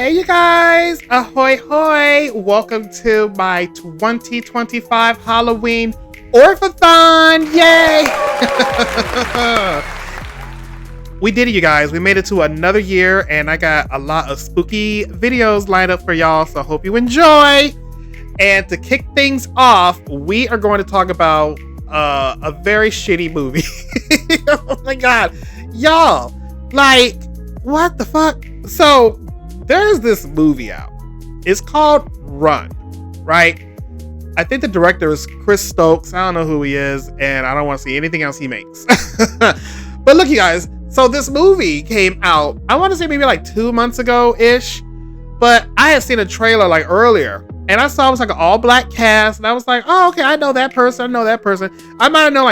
Hey you guys, ahoy hoy, welcome to my 2025 Halloween Orphathon, yay! We did it, you guys. We made it to another year and I got a lot of spooky videos lined up for y'all, so I hope you enjoy. And to kick things off, we are going to talk about a very shitty movie. Oh my god, y'all, like, what the fuck? So there's this movie out. It's called Run, right? I think the director is Chris Stokes. I don't know who he is, and I don't want to see anything else he makes. But look, you guys, so this movie came out, I want to say maybe like 2 months ago-ish, but I had seen a trailer like earlier, and I saw it was like an all-black cast, and I was like, oh, okay, I know that person, I might have known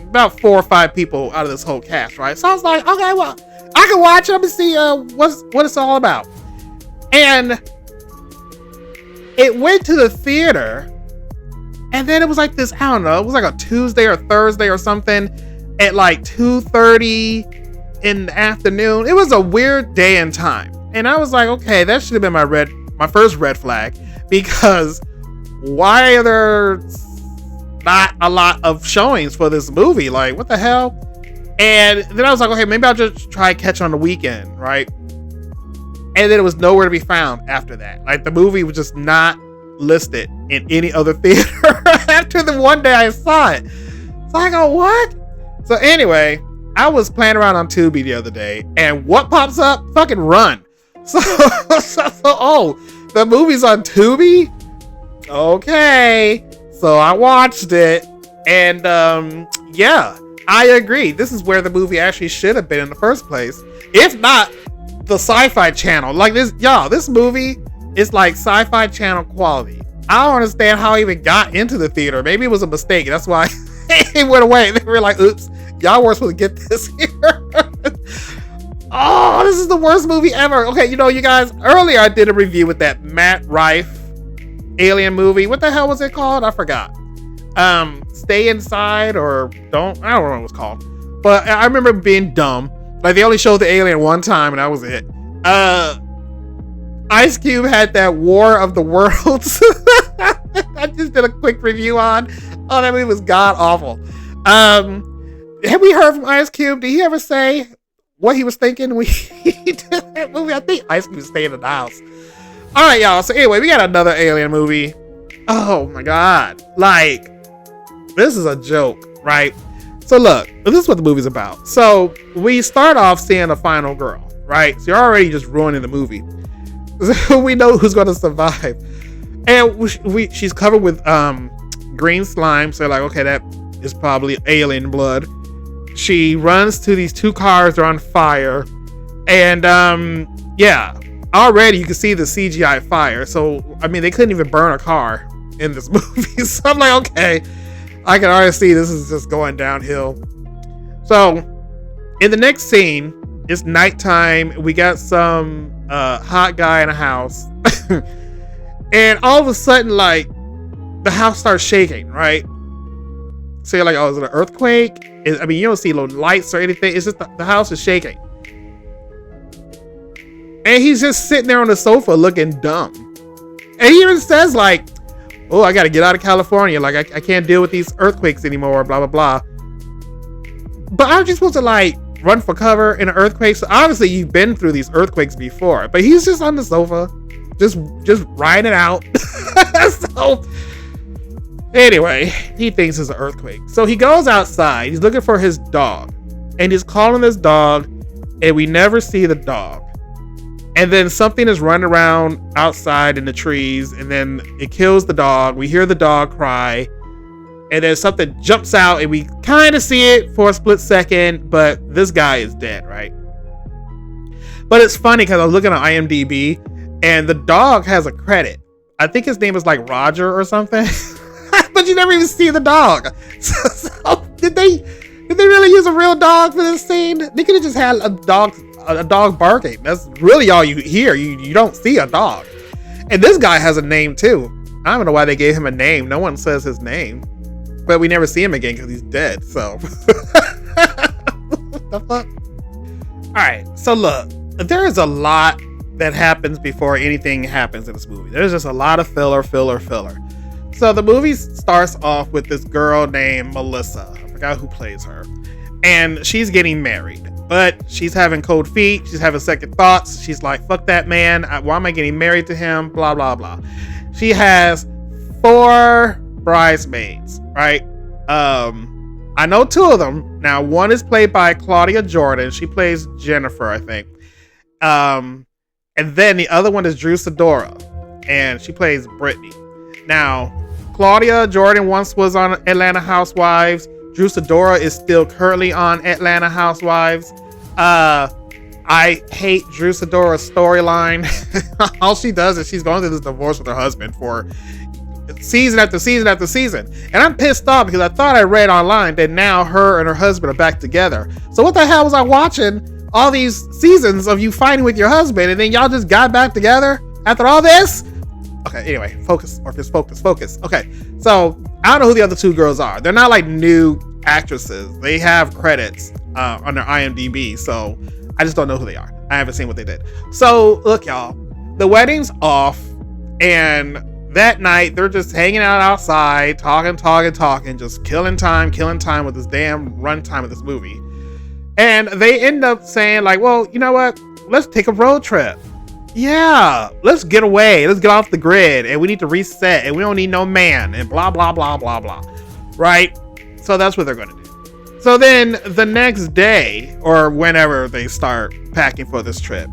about 4 or 5 people out of this whole cast, right? So I was like, okay, well, I can watch them and see what it's all about. And it went to the theater, and then it was like this, I don't know, it was like a Tuesday or Thursday or something at like 2:30 in the afternoon. It was a weird day and time. And I was like, okay, that should have been my first red flag, because why are there not a lot of showings for this movie? Like, what the hell? And then I was like, okay, maybe I'll just try catch on the weekend, right? And then it was nowhere to be found after that. Like, the movie was just not listed in any other theater after the one day I saw it. So I go, what? So anyway, I was playing around on Tubi the other day, and what pops up? Fucking Run. So the movie's on Tubi? Okay. So I watched it, and yeah, I agree. This is where the movie actually should have been in the first place. If not, the Sci-Fi Channel. Like this, y'all, this movie is like Sci-Fi Channel quality. I don't understand how it even got into the theater. Maybe it was a mistake. That's why it went away. They were like, oops, y'all weren't supposed to get this here. Oh, this is the worst movie ever. Okay, you know, you guys, earlier I did a review with that Matt Rife alien movie. What the hell was it called? I forgot. Stay Inside or Don't, I don't know what it was called. But I remember being dumb. Like, they only showed the alien one time and that was it. Ice Cube had that War of the Worlds. I just did a quick review on. Oh, that movie was god awful. Have we heard from Ice Cube? Did he ever say what he was thinking when he did that movie? I think Ice Cube was staying in the house. All right, y'all. So anyway, we got another alien movie. Oh my god. Like, this is a joke, right? So look, this is what the movie's about. So we start off seeing a final girl, right? So you're already just ruining the movie. So we know who's going to survive. And she's covered with green slime. So like, okay, that is probably alien blood. She runs to these 2 cars, they're on fire. And yeah, already you can see the CGI fire. So, I mean, they couldn't even burn a car in this movie. So I'm like, okay, I can already see this is just going downhill. So in the next scene, it's nighttime. We got some hot guy in a house. And all of a sudden, like, the house starts shaking, right? So you're like, oh, is it an earthquake? I mean, you don't see no lights or anything. It's just the house is shaking. And he's just sitting there on the sofa looking dumb. And he even says like, oh, I got to get out of California. Like, I can't deal with these earthquakes anymore, blah, blah, blah. But aren't you supposed to like run for cover in an earthquake? So obviously you've been through these earthquakes before, but he's just on the sofa, just riding it out. So anyway, he thinks it's an earthquake. So he goes outside, he's looking for his dog, and he's calling this dog, and we never see the dog. And then something is running around outside in the trees, and then it kills the dog. We hear the dog cry, and then something jumps out, and we kind of see it for a split second, but this guy is dead, right? But it's funny because I was looking at IMDb, and the dog has a credit. I think his name is like Roger or something. But you never even see the dog. So did they really use a real dog for this scene? They could have just had a dog barking. That's really all you hear. You don't see a dog. And this guy has a name too. I don't know why they gave him a name. No one says his name. But we never see him again because he's dead. So what the fuck? Alright, so look, there is a lot that happens before anything happens in this movie. There's just a lot of filler. So the movie starts off with this girl named Melissa. I forgot who plays her. And she's getting married, but she's having cold feet. She's having second thoughts. She's like, fuck that man. Why am I getting married to him? Blah, blah, blah. She has 4 bridesmaids, right? I know 2 of them. Now, one is played by Claudia Jordan. She plays Jennifer, I think. And then the other one is Drew Sidora, and she plays Brittany. Now, Claudia Jordan once was on Atlanta Housewives. Drew Sidora is still currently on Atlanta Housewives. I hate Drew Sidora's storyline. All she does is she's going through this divorce with her husband for season after season after season. And I'm pissed off because I thought I read online that now her and her husband are back together. So what the hell was I watching all these seasons of you fighting with your husband and then y'all just got back together after all this? Okay, anyway, focus. Okay, so I don't know who the other 2 girls are. They're not like new actresses. They have credits on their IMDb, so I just don't know who they are. I haven't seen what they did. So look, y'all, the wedding's off, and that night they're just hanging out outside, talking, just killing time with this damn runtime of this movie. And they end up saying like, well, you know what? Let's take a road trip. Yeah, let's get away. Let's get off the grid, and we need to reset, and we don't need no man, and blah, blah, blah, blah, blah. Right? So that's what they're going to do. So then the next day, or whenever they start packing for this trip,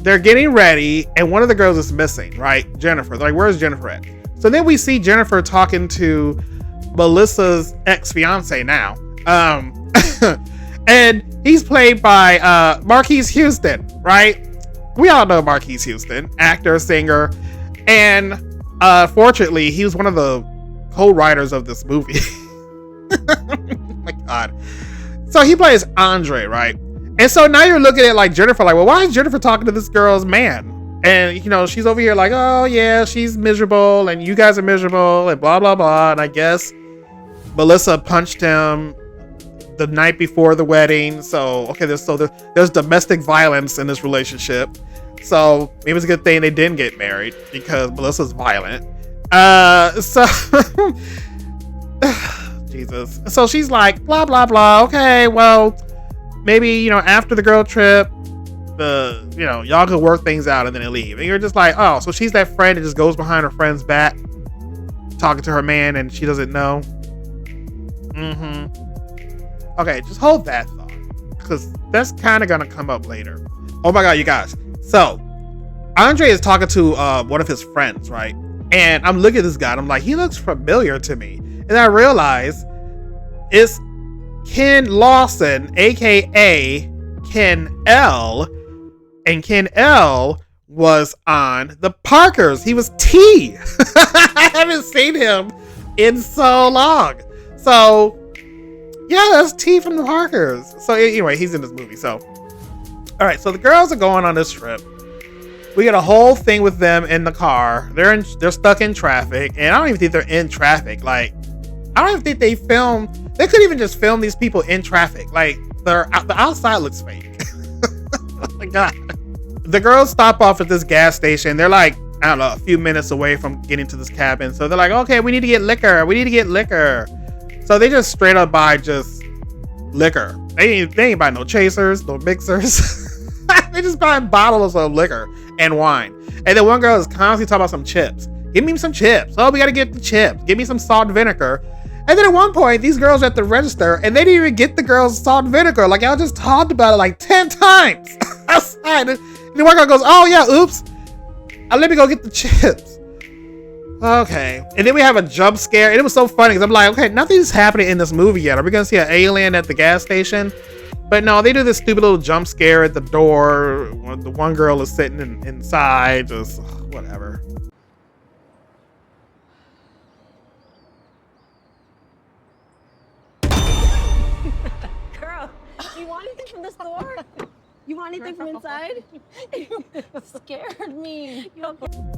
they're getting ready, and one of the girls is missing, right? Jennifer. They're like, where's Jennifer at? So then we see Jennifer talking to Melissa's ex-fiance now. And he's played by Marquise Houston, right? We all know Marquise Houston, actor, singer, and fortunately, he was one of the co-writers of this movie. Oh my God. So he plays Andre, right? And so now you're looking at like Jennifer, like, well, why is Jennifer talking to this girl's man? And you know, she's over here like, oh yeah, she's miserable, and you guys are miserable, and blah blah blah. And I guess Melissa punched him the night before the wedding. So okay, there's domestic violence in this relationship. So maybe it's a good thing they didn't get married because Melissa's violent. So Jesus. So she's like, blah blah blah. Okay, well, maybe, you know, after the girl trip, y'all could work things out and then they leave. And you're just like, oh, so she's that friend that just goes behind her friend's back, talking to her man, and she doesn't know. Okay, just hold that thought, because that's kind of gonna come up later. Oh my God, you guys. So Andre is talking to one of his friends, right? And I'm looking at this guy and I'm like, he looks familiar to me. And I realize it's Ken Lawson, aka Ken L. And Ken L was on The Parkers. He was T. I haven't seen him in so long. So yeah, that's T from The Parkers. So anyway, he's in this movie. So all right, so the girls are going on this trip. We get a whole thing with them in the car. They're stuck in traffic, and I don't even think they're in traffic. Like, I don't even think they could even just film these people in traffic. Like, the outside looks fake. Oh my God. The girls stop off at this gas station. They're like, I don't know, a few minutes away from getting to this cabin. So they're like, okay, we need to get liquor. So they just straight up buy just liquor. They ain't buy no chasers, no mixers. They just buy bottles of liquor and wine. And then one girl is constantly talking about some chips. Give me some chips. Oh, we gotta get the chips. Give me some salt and vinegar. And then at one point, these girls are at the register and they didn't even get the girls salt and vinegar. Like, I just talked about it like 10 times outside. And the one girl goes, oh yeah, oops. Let me go get the chips. Okay. And then we have a jump scare. And it was so funny because I'm like, okay, nothing's happening in this movie yet. Are we gonna see an alien at the gas station? But no, they do this stupid little jump scare at the door. The one girl is sitting inside, just whatever. Girl, you want anything from the store? You want anything from inside? You scared me.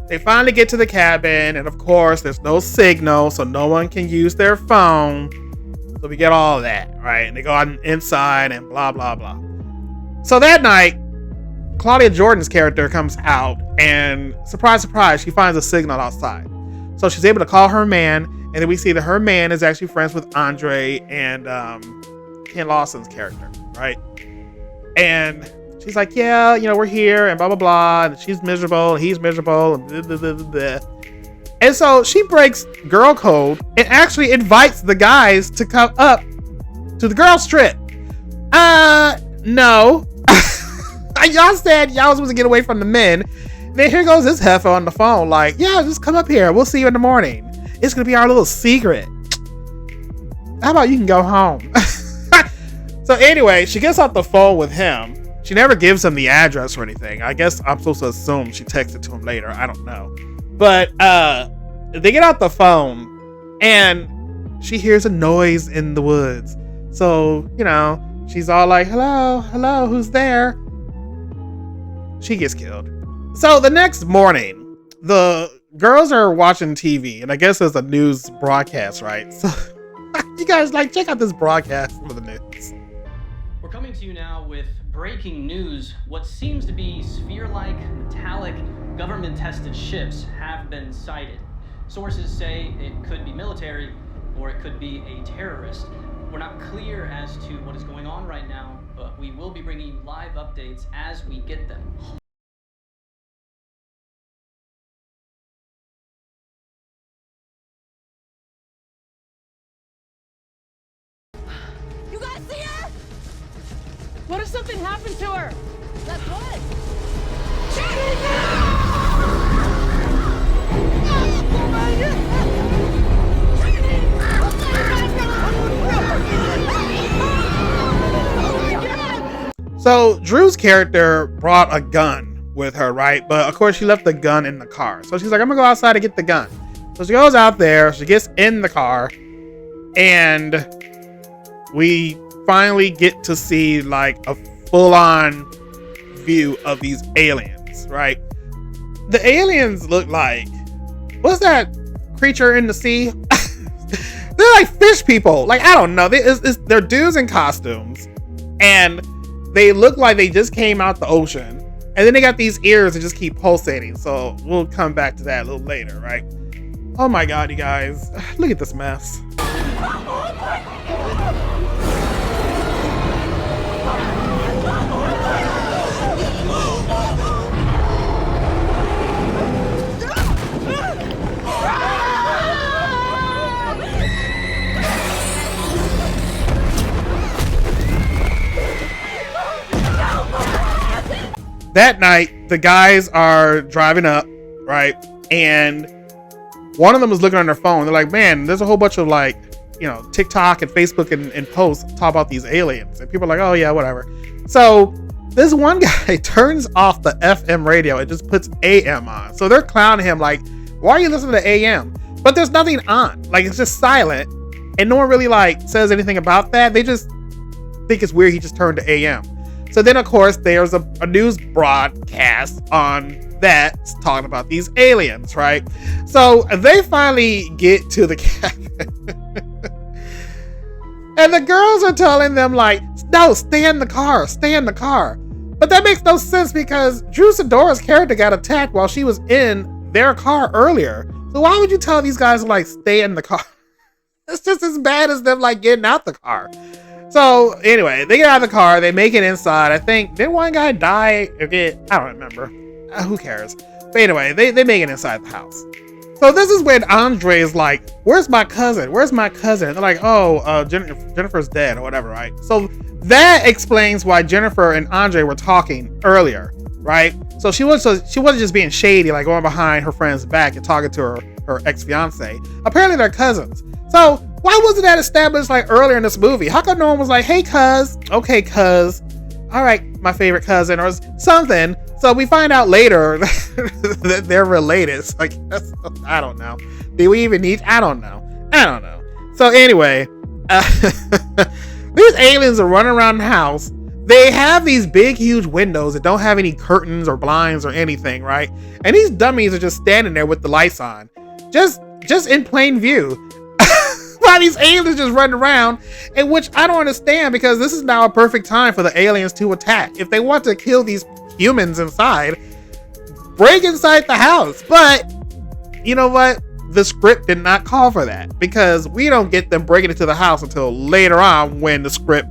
They finally get to the cabin, and of course, there's no signal, so no one can use their phone. So we get all of that, right? And they go out inside and blah, blah, blah. So that night, Claudia Jordan's character comes out, and surprise, surprise, she finds a signal outside. So she's able to call her man, and then we see that her man is actually friends with Andre and Ken Lawson's character, right? And she's like, yeah, we're here, and blah, blah, blah, and she's miserable, and he's miserable, and blah, blah, blah, blah, blah. And so she breaks girl code and actually invites the guys to come up to the girls' trip. No. Y'all said y'all was supposed to get away from the men. Then here goes this heifer on the phone like, yeah, just come up here. We'll see you in the morning. It's going to be our little secret. How about you can go home? So anyway, she gets off the phone with him. She never gives him the address or anything. I guess I'm supposed to assume she texted to him later. I don't know. But they get off the phone and she hears a noise in the woods. So, she's all like, hello, who's there? She gets killed. So the next morning, the girls are watching TV, and I guess there's a news broadcast, right? So you guys check out this broadcast for the news. We're coming to you now with breaking news. What seems to be sphere-like, metallic, government-tested ships have been sighted. Sources say it could be military or it could be a terrorist. We're not clear as to what is going on right now, but we will be bringing you live updates as we get them. You guys see her? What if something happened to her? That's what? So Drew's character brought a gun with her, right? But of course she left the gun in the car. So she's like, I'm gonna go outside to get the gun. So she goes out there, she gets in the car, and we finally get to see a full-on view of these aliens, right? The aliens look like, what's that creature in the sea? They're like fish people. I don't know. They're dudes in costumes, and they look like they just came out the ocean, and then they got these ears that just keep pulsating. So we'll come back to that a little later, right? Oh my God, you guys, look at this mess. That night, the guys are driving up, right? And one of them was looking on their phone. They're like, man, there's a whole bunch of TikTok and Facebook and posts talk about these aliens. And people are like, oh yeah, whatever. So this one guy turns off the FM radio and just puts AM on. So they're clowning him like, why are you listening to AM? But there's nothing on. It's just silent. And no one really says anything about that. They just think it's weird he just turned to AM. So then, of course, there's a news broadcast on that talking about these aliens, right? So they finally get to the cabin. And the girls are telling them no, stay in the car. But that makes no sense because Drew Sidora's character got attacked while she was in their car earlier. So why would you tell these guys stay in the car? It's just as bad as them getting out the car. So anyway, they get out of the car, they make it inside. I think, did one guy die? Okay, I don't remember. Who cares? But anyway, they make it inside the house. So this is when Andre is like, where's my cousin? They're like, oh, Jennifer's dead or whatever, right? So that explains why Jennifer and Andre were talking earlier, right? So she wasn't just being shady, going behind her friend's back and talking to her ex-fiance. Apparently they're cousins. So why wasn't that established earlier in this movie? How come no one was like, hey cuz, okay cuz, all right, my favorite cousin or something? So we find out later that they're related. It's I don't know. Do we even need? I don't know. So anyway, these aliens are running around the house. They have these big, huge windows that don't have any curtains or blinds or anything, right? And these dummies are just standing there with the lights on, just in plain view. While these aliens just running around, and which I don't understand, because this is now a perfect time for the aliens to attack. If they want to kill these humans inside, break inside the house. But you know what? The script did not call for that, because we don't get them breaking into the house until later on when the script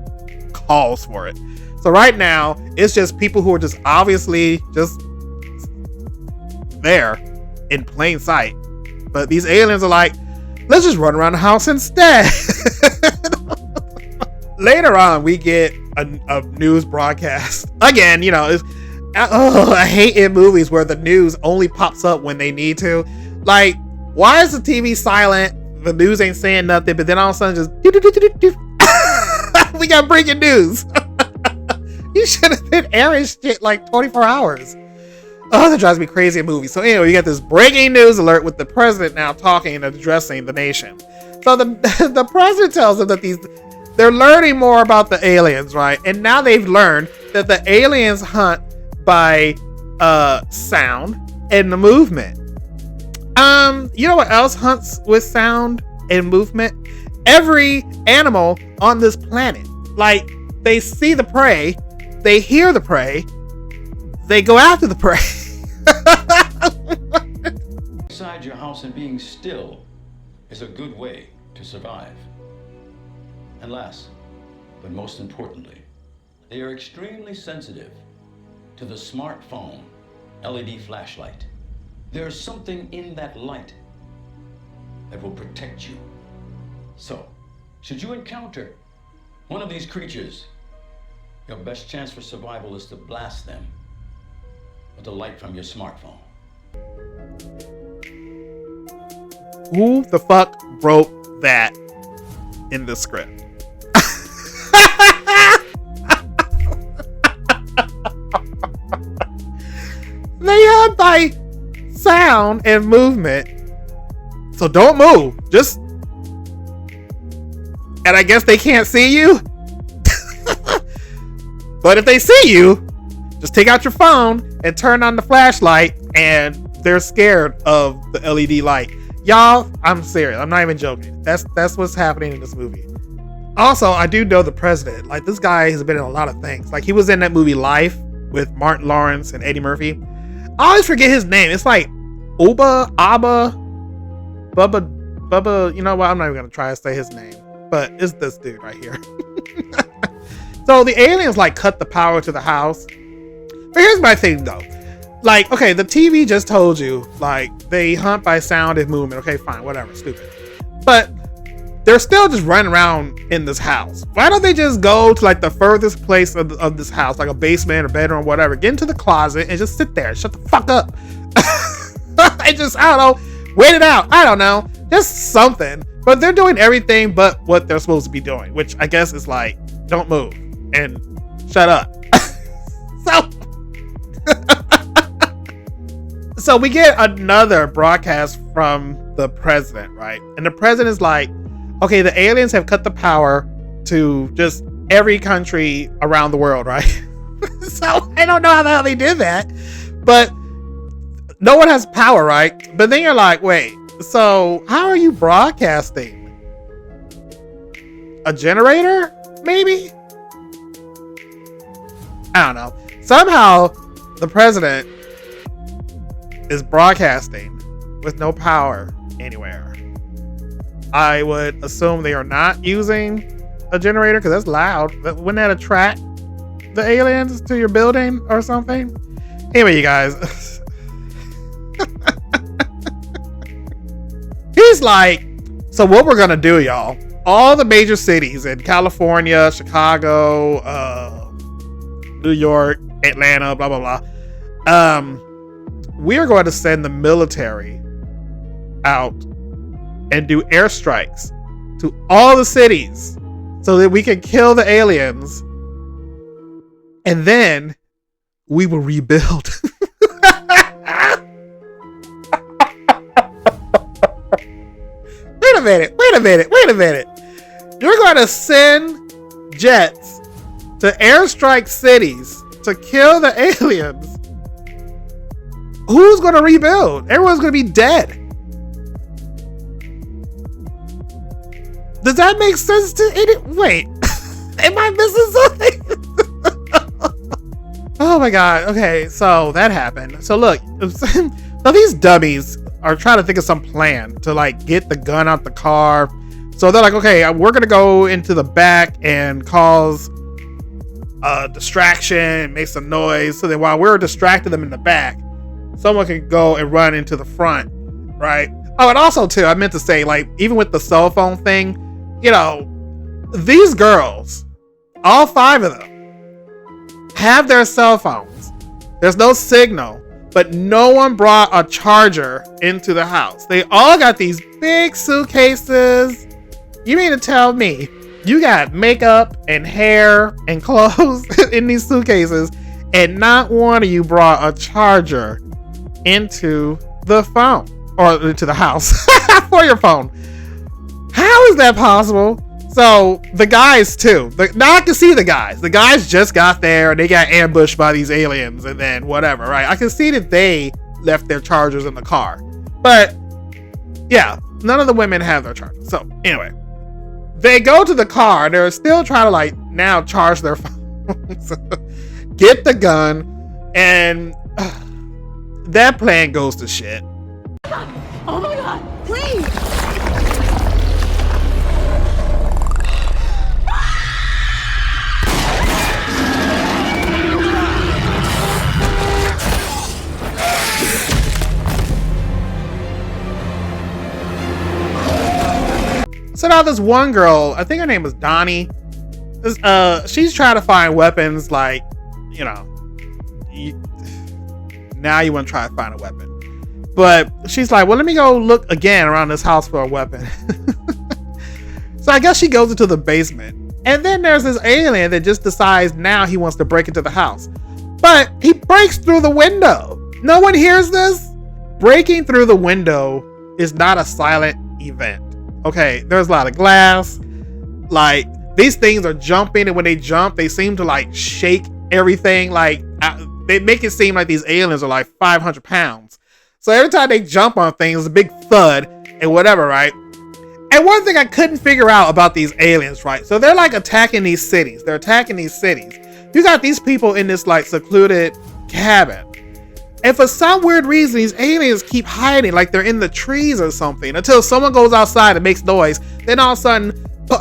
calls for it. So right now, it's just people who are just obviously just there in plain sight. But these aliens are like, let's just run around the house instead. Later on, we get a news broadcast. Again, you know, I hate in movies where the news only pops up when they need to. Like, why is the TV silent? The news ain't saying nothing, but then all of a sudden just we got breaking news. You should have been airing shit like 24 hours. Oh, that drives me crazy in movies. So anyway, you got this breaking news alert with the president now talking and addressing the nation. So the president tells them that they're learning more about the aliens, right? And now they've learned that the aliens hunt by sound and the movement. You know what else hunts with sound and movement? Every animal on this planet. Like, they see the prey, they hear the prey, they go after the prey. Inside your house and being still is a good way to survive. And last, but most importantly, they are extremely sensitive to the smartphone LED flashlight. There's something in that light that will protect you. So, should you encounter one of these creatures, your best chance for survival is to blast them with the light from your smartphone. Who the fuck wrote that in the script? They hunt by sound and movement. So don't move. Just... And I guess they can't see you? But if they see you, just take out your phone and turn on the flashlight, and they're scared of the LED light. Y'all, I'm serious. I'm not even joking. That's what's happening in this movie. Also, I do know the president. Like, this guy has been in a lot of things. Like, he was in that movie Life with Martin Lawrence and Eddie Murphy. I always forget his name. It's like Bubba, you know what? I'm not even gonna try to say his name, but it's this dude right here. So the aliens like cut the power to the house. But here's my thing though. Like, okay, the TV just told you, like, they hunt by sound and movement. Okay, fine, whatever, stupid. But they're still just running around in this house. Why don't they just go to like the furthest place of this house, like a basement or bedroom or whatever, get into the closet and just sit there and shut the fuck up. And just, I don't know, wait it out. I don't know, just something. But they're doing everything but what they're supposed to be doing, which I guess is like, don't move and shut up. So we get another broadcast from the president, right? And the president is like, okay, the aliens have cut the power to just every country around the world, right? So I don't know how the hell they did that, but no one has power, right? But then you're like, wait, so how are you broadcasting? A generator, maybe? I don't know. Somehow the president is broadcasting with no power anywhere. I would assume they are not using a generator because that's loud. Wouldn't that attract the aliens to your building or something? Anyway, you guys. He's like, so what we're gonna do, y'all, all the major cities in California, Chicago, New York, Atlanta, blah, blah, blah. We are going to send the military out and do airstrikes to all the cities so that we can kill the aliens, and then we will rebuild. Wait a minute. You're going to send jets to airstrike cities to kill the aliens. Who's going to rebuild? Everyone's going to be dead. Does that make sense to any? Wait, am I missing something? Oh my god. Okay, so that happened. So look, so these dummies are trying to think of some plan to like get the gun out the car. So they're like, okay, we're gonna go into the back and cause a distraction, make some noise. So that while we're distracting them in the back, someone can go and run into the front, right? Oh, and also too, I meant to say, like, even with the cell phone thing, you know, these girls, all 5 of them, have their cell phones. There's no signal, but no one brought a charger into the house. They all got these big suitcases. You mean to tell me you got makeup and hair and clothes in these suitcases, and not one of you brought a charger into the phone or into the house for your phone? How is that possible? So the guys too. Now I can see the guys. The guys just got there and they got ambushed by these aliens and then whatever, right? I can see that they left their chargers in the car. But yeah, none of the women have their chargers. So anyway, they go to the car. They're still trying to like now charge their phones, get the gun, and that plan goes to shit. Oh my god, please! So now this one girl, I think her name was Donnie. She's trying to find weapons, like, you know, now you want to try to find a weapon. But she's like, well, let me go look again around this house for a weapon. So I guess she goes into the basement. And then there's this alien that just decides now he wants to break into the house. But he breaks through the window. No one hears this? Breaking through the window is not a silent event. Okay, there's a lot of glass. Like, these things are jumping, and when they jump, they seem to like shake everything. Like, they make it seem like these aliens are like 500 pounds. So every time they jump on things, it's a big thud and whatever, right? And one thing I couldn't figure out about these aliens, right? So they're like attacking these cities. They're attacking these cities. You got these people in this like secluded cabin. And for some weird reason, these aliens keep hiding, like they're in the trees or something, until someone goes outside and makes noise. Then all of a sudden,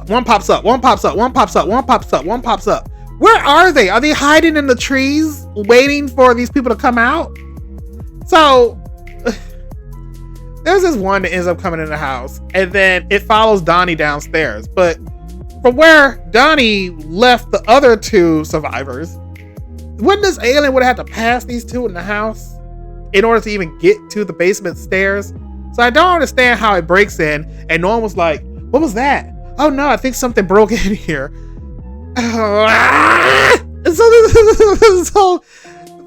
one pops up, one pops up, one pops up, one pops up, one pops up. Where are they? Are they hiding in the trees, waiting for these people to come out? So there's this one that ends up coming in the house, and then it follows Donnie downstairs. But from where Donnie left the other 2 survivors, wouldn't this alien would have had to pass these 2 in the house in order to even get to the basement stairs? So I don't understand how it breaks in, and no one was like, what was that? Oh no, I think something broke in here. So this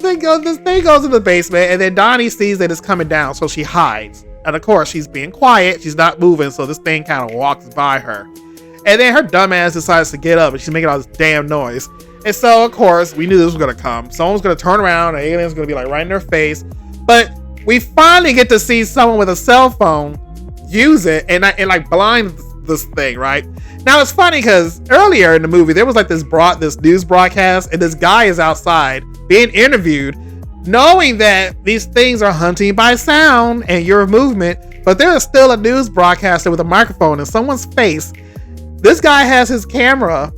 thing goes in the basement, and then Donnie sees that it's coming down, so she hides. And of course, she's being quiet, she's not moving, so this thing kind of walks by her. And then her dumbass decides to get up, and she's making all this damn noise. And so, of course, we knew this was going to come. Someone's going to turn around, and the alien's going to be like right in their face. But we finally get to see someone with a cell phone use it and like blind this thing, right? Now, it's funny because earlier in the movie, there was like this news broadcast, and this guy is outside being interviewed, knowing that these things are hunting by sound and your movement, but there is still a news broadcaster with a microphone in someone's face. This guy has his camera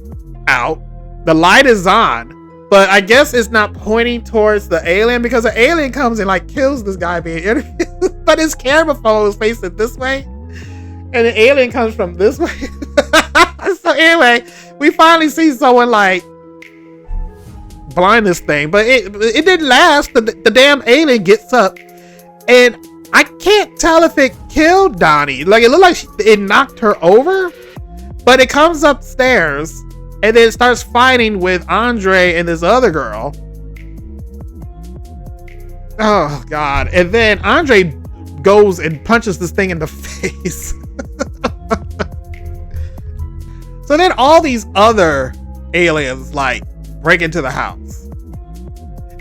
out. The light is on, but I guess it's not pointing towards the alien because the alien comes and like kills this guy being interviewed, but his camera phone is facing this way, and the alien comes from this way. So anyway, we finally see someone like blind this thing, but it didn't last. The damn alien gets up, and I can't tell if it killed Donnie. Like, it looked like it knocked her over, but it comes upstairs and then starts fighting with Andre and this other girl. Oh god. And then Andre goes and punches this thing in the face. So then all these other aliens like break into the house,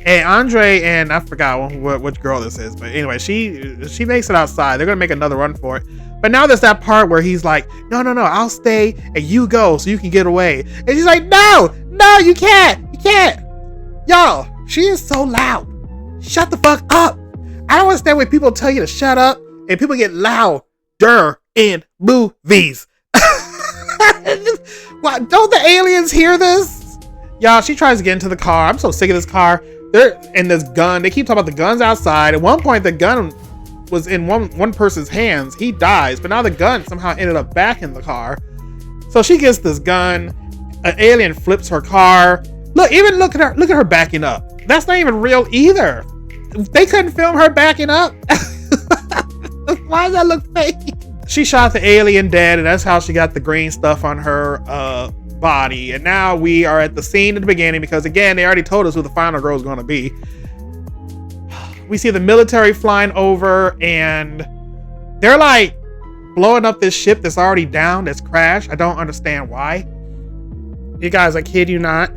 and Andre and I forgot which girl this is, but anyway, she makes it outside. They're gonna make another run for it, But now there's that part where he's like, no, I'll stay and you go so you can get away. And she's like, no, you can't. Y'all, she is so loud. Shut the fuck up. I don't understand when people tell you to shut up and people get louder in movies. Why, don't the aliens hear this? Y'all, she tries to get into the car. I'm so sick of this car. They're in this gun. They keep talking about the guns outside. At one point, the gun was in one person's hands. He dies, but now the gun somehow ended up back in the car. So she gets this gun. An alien flips her car. Look at her backing up. That's not even real either. They couldn't film her backing up. Why does that look fake? She shot the alien dead, and that's how she got the green stuff on her body. And now we are at the scene at the beginning because, again, they already told us who the final girl is going to be. We see the military flying over, and they're like blowing up this ship that's already down, that's crashed. I don't understand why. You guys, I kid you not.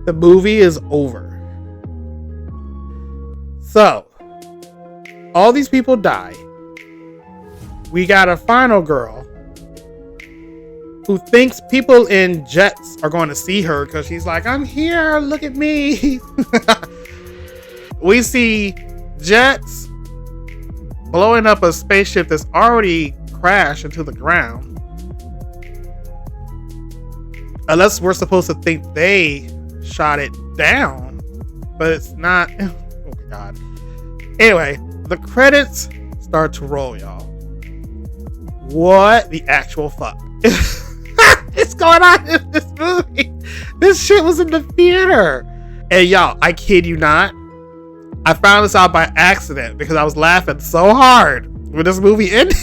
The movie is over. So, all these people die. We got a final girl who thinks people in jets are going to see her because she's like, I'm here, look at me. We see jets blowing up a spaceship that's already crashed into the ground. Unless we're supposed to think they shot it down, but it's not. Oh my god. Anyway, the credits start to roll, y'all. What the actual fuck is going on in this movie? This shit was in the theater. And y'all, I kid you not, I found this out by accident because I was laughing so hard when this movie ended.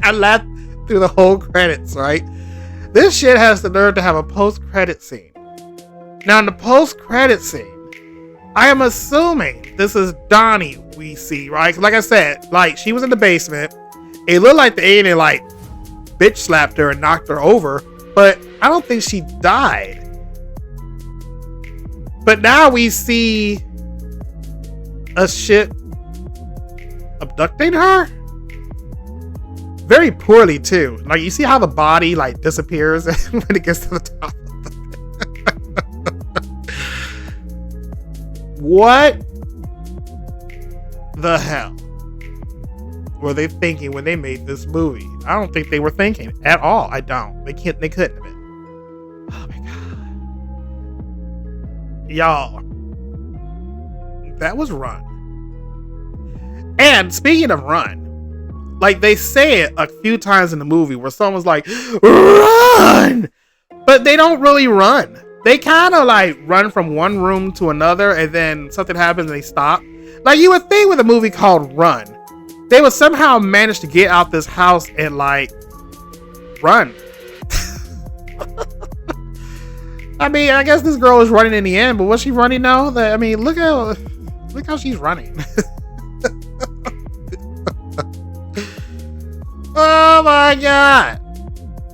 I laughed through the whole credits, right? This shit has the nerve to have a post-credit scene. Now, in the post-credit scene, I am assuming this is Donnie we see, right? Like I said, like, she was in the basement. It looked like the alien, like, bitch slapped her and knocked her over, but I don't think she died. But now we see a ship abducting her? Very poorly, too. Like, you see how the body, like, disappears when it gets to the top of the... What the hell were they thinking when they made this movie? I don't think they were thinking at all. I don't. They couldn't have been. Oh my god. Y'all. That was Run. And speaking of Run, like, they say it a few times in the movie where someone's like, run! But they don't really run. They kind of like run from one room to another and then something happens and they stop. Like, you would think with a movie called Run, they would somehow manage to get out this house and like run. I mean, I guess this girl is running in the end, but was she running now? I mean, look how she's running. Oh my god.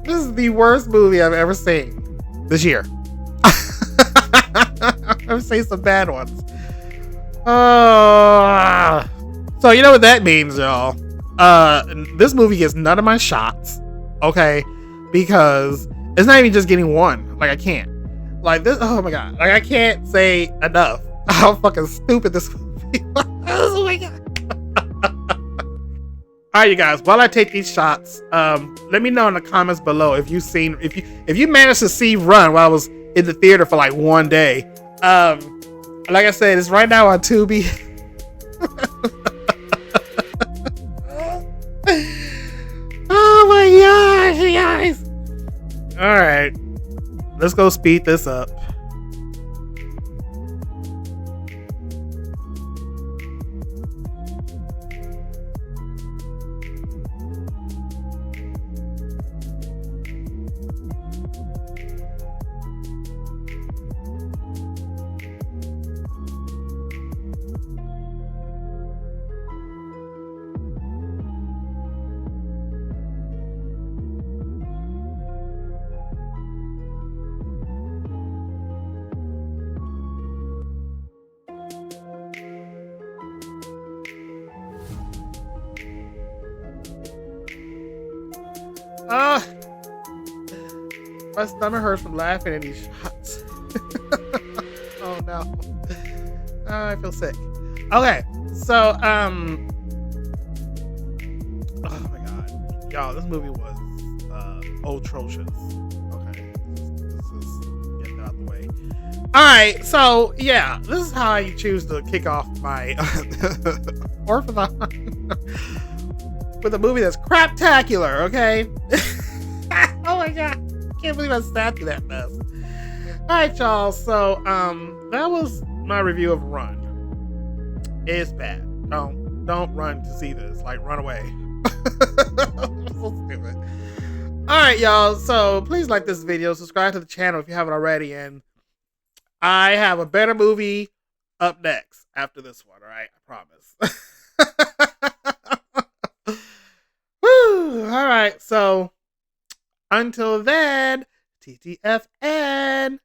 This is the worst movie I've ever seen this year. I've seen some bad ones. So you know what that means, y'all. This movie gets none of my shots. Okay? Because it's not even just getting one. Like, I can't. Like, this, oh my god. Like, I can't say enough how fucking stupid this movie was. Oh my god. Alright, you guys, while I take these shots, let me know in the comments below if you managed to see Run while I was in the theater for like one day. Like I said, it's right now on Tubi. Oh my gosh, you guys. Alright. Let's go speed this up. Ah, my stomach hurts from laughing at these shots. Oh no. I feel sick. Okay, so oh my god, y'all, this movie was atrocious. Okay, let's just get that out the way. All right, so yeah, this is how I choose to kick off my orthothon with a movie that's craptacular. Okay. Oh my god, I can't believe I sat through that mess. All right, y'all. So that was my review of Run. It's bad. Don't run to see this. Like, run away. So stupid. All right, y'all. So please like this video, subscribe to the channel if you haven't already, and I have a better movie up next after this one. All right, I promise. Woo! All right. So until then, TTFN.